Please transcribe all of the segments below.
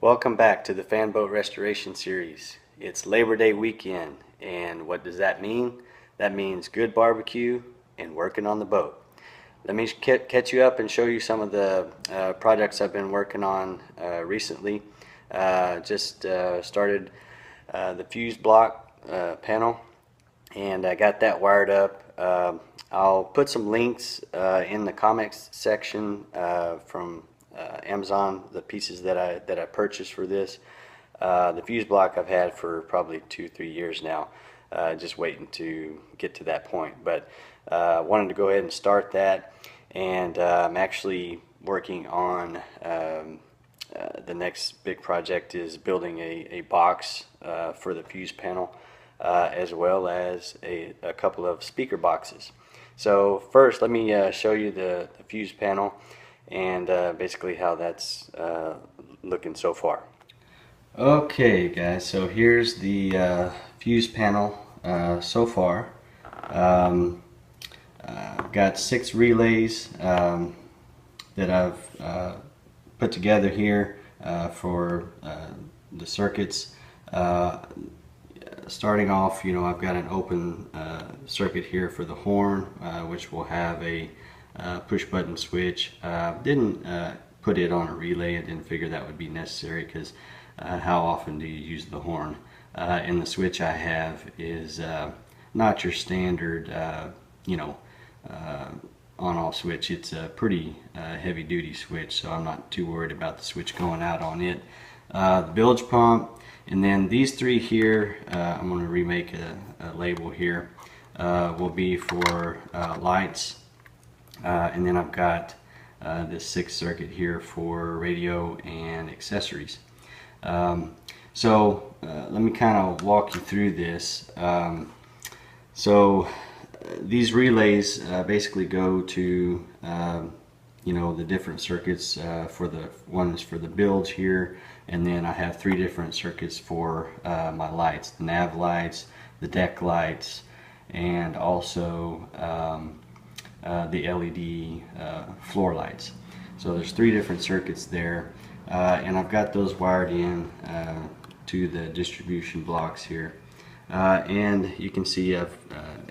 Welcome back to the Fan Boat Restoration Series. It's Labor Day weekend, and what does that mean? That means good barbecue and working on the boat. Let me catch you up and show you some of the projects I've been working on recently. Just started the fuse block panel, and I got that wired up. I'll put some links in the comments section from Amazon, the pieces that I purchased for this. The fuse block I've had for probably 2-3 years now, just waiting to get to that point. But wanted to go ahead and start that, and I'm actually working on the next big project is building a box for the fuse panel, as well as a couple of speaker boxes. So first, let me show you the fuse panel and basically how that's looking so far. Okay guys, so here's the fuse panel so far. I've got 6 relays that I've put together here for the circuits. Starting off, I've got an open circuit here for the horn, which will have a push button switch. Didn't put it on a relay. I didn't figure that would be necessary, because how often do you use the horn? And the switch I have is not your standard on-off switch. It's a pretty heavy duty switch, so I'm not too worried about the switch going out on it. The bilge pump, and then these 3 here, I'm going to remake a label here, will be for lights. And then I've got this 6th circuit here for radio and accessories. So let me kind of walk you through this. These relays basically go to the different circuits. For the one is for the bilge here, and then I have 3 different circuits for my lights: the nav lights, the deck lights, and also the LED floor lights. So there's 3 different circuits there, and I've got those wired in to the distribution blocks here. And you can see I've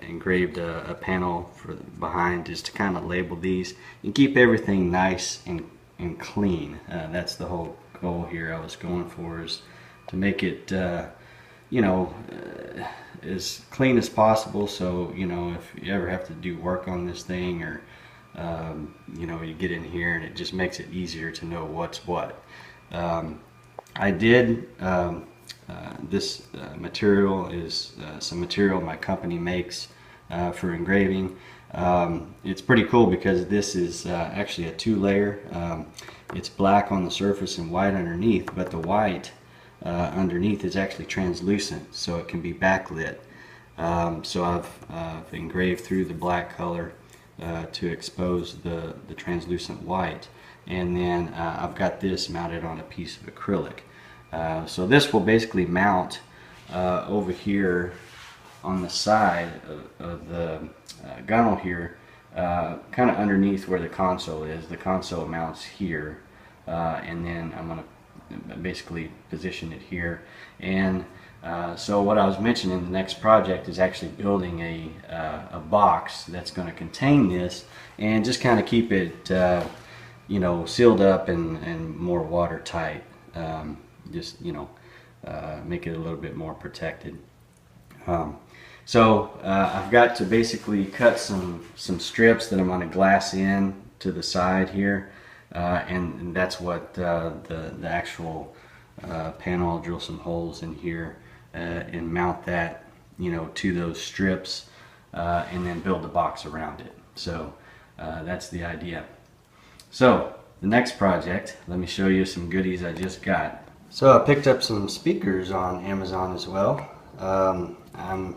engraved a panel for behind, just to kind of label these and keep everything nice and clean. That's the whole goal here I was going for, is to make it as clean as possible. So if you ever have to do work on this thing, or you get in here and it just makes it easier to know what's what. I did this material is some material my company makes for engraving. It's pretty cool because this is actually a 2-layer. It's black on the surface and white underneath, but the white underneath is actually translucent, so it can be backlit. So I've engraved through the black color to expose the translucent white, and then I've got this mounted on a piece of acrylic. So this will basically mount over here on the side of the gunnel here, kind of underneath where the console is. The console mounts here, and then I'm going to basically position it here. And so what I was mentioning, the next project is actually building a box that's going to contain this, and just kind of keep it sealed up and more watertight. Just make it a little bit more protected. So I've got to basically cut some strips that I'm going to glass in to the side here, and that's what the actual panel. I'll drill some holes in here and mount that to those strips, and then build the box around it. So that's the idea. So the next project, let me show you some goodies I just got. So I picked up some speakers on Amazon as well. I'm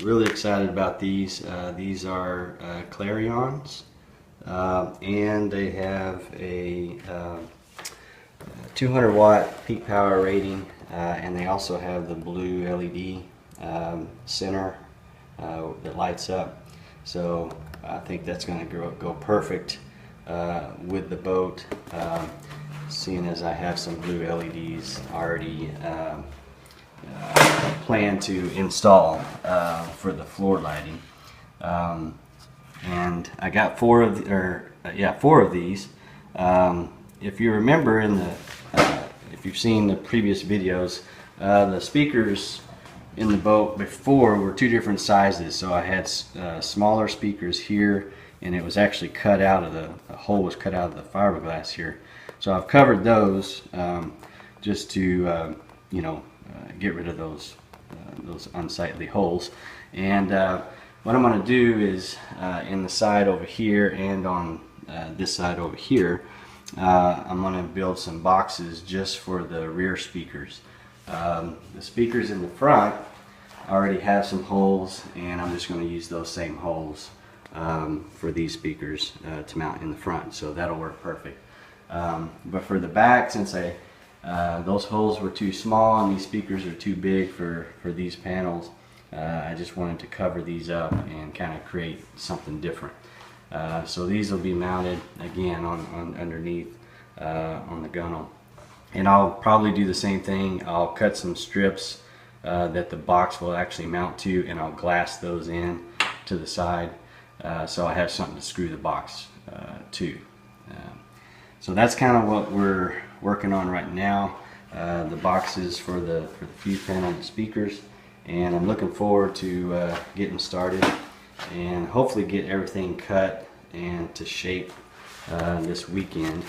really excited about these. These are Clarions, and they have a 200 watt peak power rating, and they also have the blue LED center that lights up. So I think that's going to go perfect with the boat. seeing as I have some blue LEDs already planned to install for the floor lighting. And I got four of these. If you remember if you've seen the previous videos, the speakers in the boat before were two different sizes. So I had smaller speakers here, and it was actually cut out of the hole was cut out of the fiberglass here. So I've covered those just to get rid of those unsightly holes. And what I'm going to do is in the side over here and on this side over here, I'm going to build some boxes just for the rear speakers. The speakers in the front already have some holes, and I'm just going to use those same holes for these speakers to mount in the front, so that'll work perfect. But for the back, since those holes were too small and these speakers are too big for these panels, I just wanted to cover these up and kind of create something different. So these will be mounted again on underneath on the gunnel, and I'll probably do the same thing. I'll cut some strips that the box will actually mount to, and I'll glass those in to the side, so I have something to screw the box to. So that's kind of what we're working on right now, the boxes for the fuse panel and the speakers, and I'm looking forward to getting started and hopefully get everything cut and to shape this weekend,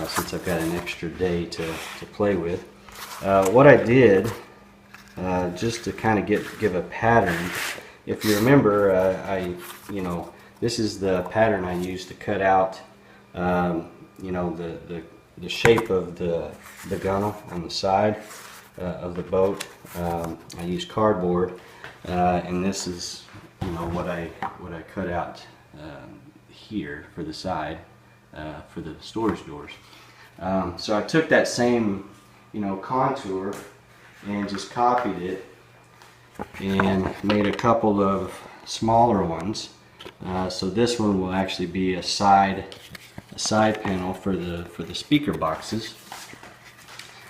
since I've got an extra day to play with. What I did, just to kind of give a pattern, if you remember, this is the pattern I used to cut out the shape of the gunnel on the side of the boat. I used cardboard, and this is what I cut out here for the side for the storage doors. So I took that same contour and just copied it and made a couple of smaller ones. So this one will actually be a side panel for the speaker boxes,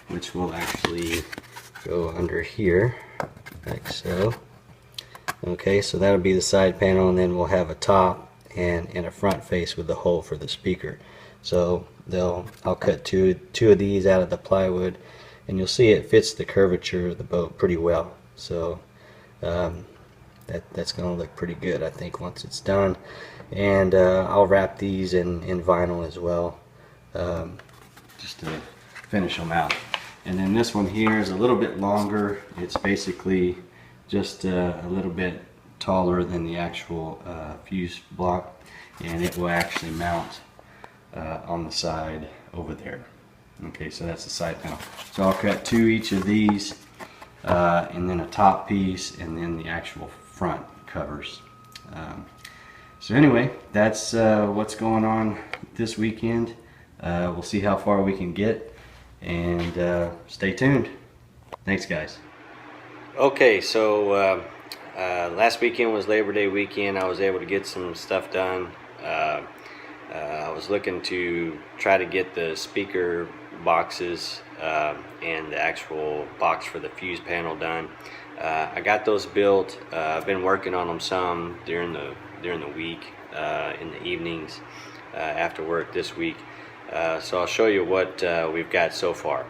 which will actually go under here like so. Okay, so that'll be the side panel, and then we'll have a top and a front face with the hole for the speaker. So I'll cut two of these out of the plywood, and you'll see it fits the curvature of the boat pretty well. So that's going to look pretty good, I think, once it's done. And I'll wrap these in vinyl as well, just to finish them out. And then this one here is a little bit longer. It's basically just a little bit taller than the actual fuse block, and it will actually mount on the side over there. Okay, so that's the side panel. So I'll cut two each of these, and then a top piece, and then the actual front covers. So anyway, that's what's going on this weekend. We'll see how far we can get, and stay tuned. Thanks, guys. Okay, so last weekend was Labor Day weekend. I was able to get some stuff done. I was looking to try to get the speaker boxes and the actual box for the fuse panel done. I got those built. I've been working on them some during the week, in the evenings after work this week. So I'll show you what we've got so far.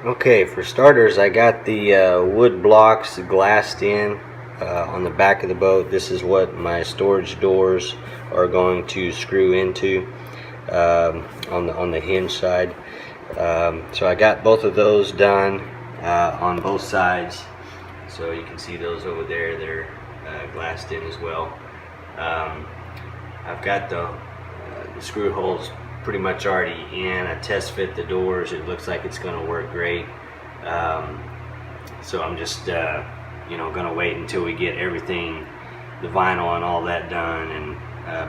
Okay, for starters, I got the wood blocks glassed in on the back of the boat. This is what my storage doors are going to screw into on the hinge side. So I got both of those done on both sides. So you can see those over there. They're glassed in as well. I've got the screw holes pretty much already in. I test fit the doors. It looks like it's going to work great. So I'm just going to wait until we get everything, the vinyl and all that done, and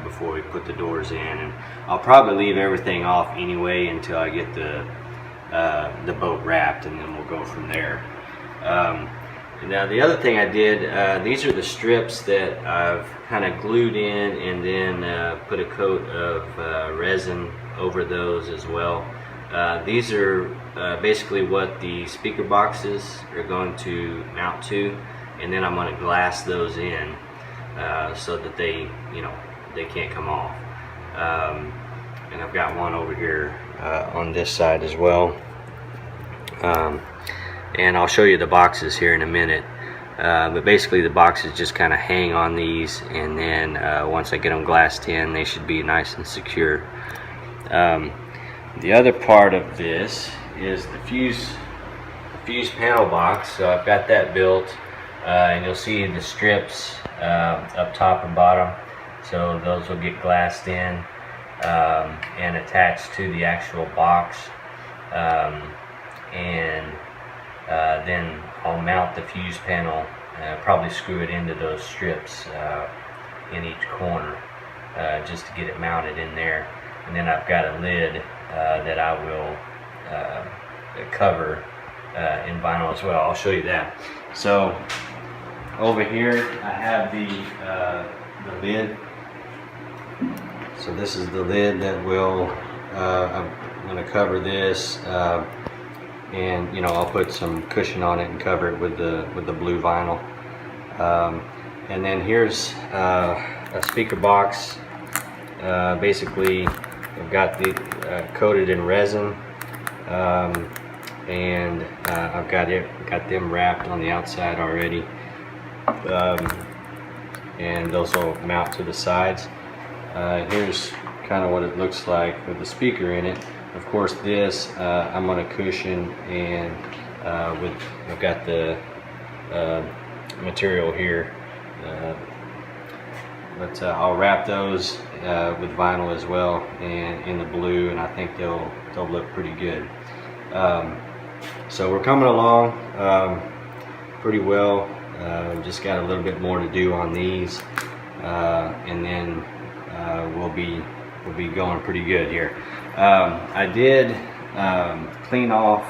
before we put the doors in. And I'll probably leave everything off anyway until I get the boat wrapped, and then we'll go from there. Now the other thing I did, these are the strips that I've kind of glued in and then put a coat of resin over those as well. These are basically what the speaker boxes are going to mount to, and then I'm going to glass those in so that they can't come off. And I've got one over here on this side as well. And I'll show you the boxes here in a minute. But basically the boxes just kind of hang on these, and then once I get them glassed in, they should be nice and secure. The other part of this is the fuse panel box. So I've got that built, and you'll see the strips up top and bottom. So those will get glassed in and attached to the actual box, and then I'll mount the fuse panel, probably screw it into those strips in each corner just to get it mounted in there. And then I've got a lid that I will cover in vinyl as well. I'll show you that. So over here I have the lid. So this is the lid that will I'm going to cover this, and I'll put some cushion on it and cover it with the blue vinyl. And then here's a speaker box. Basically I've got the coated in resin, and I've got them wrapped on the outside already, and those will mount to the sides. Here's kind of what it looks like with the speaker in it. Of course, this I'm going to cushion, and I've got the material here, but I'll wrap those with vinyl as well, and in the blue, and I think they'll look pretty good. So we're coming along pretty well. Just got a little bit more to do on these, and then we'll be going pretty good here. I did clean off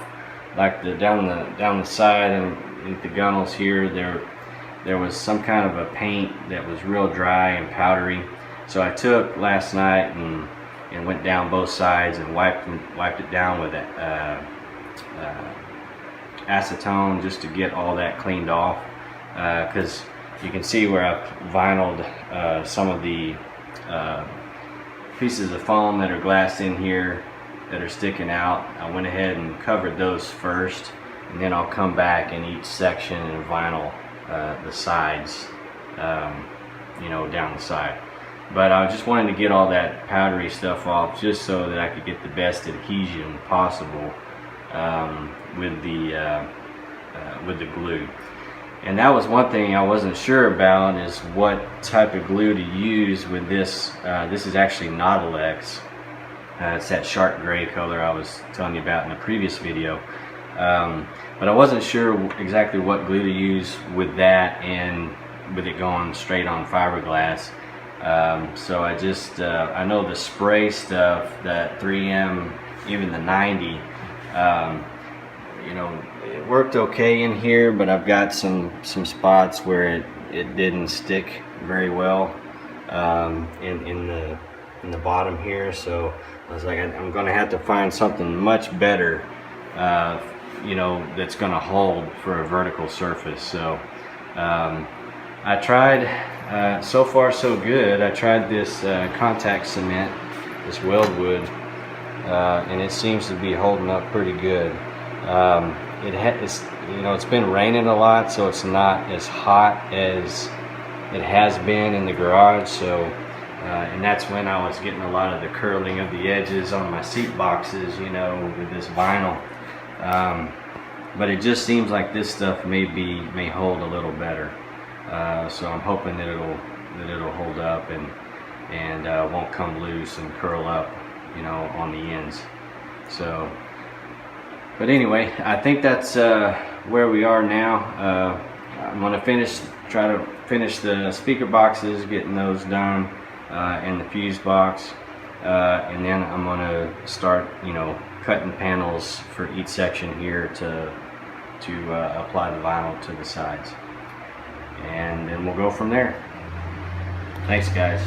like down the side and the gunnels here. There was some kind of a paint that was real dry and powdery. So I took last night and went down both sides and wiped it down with acetone just to get all that cleaned off. Because you can see where I've vinyled some of the pieces of foam that are glassed in here that are sticking out. I went ahead and covered those first, and then I'll come back in each section and vinyl the sides, down the side. But I just wanted to get all that powdery stuff off, just so that I could get the best adhesion possible with the glue. And that was one thing I wasn't sure about, is what type of glue to use with this. This is actually Nautilex. It's that sharp gray color I was telling you about in the previous video. But I wasn't sure exactly what glue to use with that, and with it going straight on fiberglass. So I just, I know the spray stuff, that 3M, even the 90, it worked okay in here, but I've got some spots where it didn't stick very well in the bottom here. So I was like, I'm going to have to find something much better, that's going to hold for a vertical surface. So I tried, so far so good. I tried this contact cement, this weldwood, and it seems to be holding up pretty good. It's been raining a lot, so it's not as hot as it has been in the garage. So, and that's when I was getting a lot of the curling of the edges on my seat boxes, with this vinyl. But it just seems like this stuff may hold a little better. So I'm hoping that it'll hold up and won't come loose and curl up, on the ends. So. But anyway, I think that's where we are now. I'm going to try to finish the speaker boxes, getting those done, and the fuse box, and then I'm going to start, cutting panels for each section here to apply the vinyl to the sides, and then we'll go from there. Thanks, guys.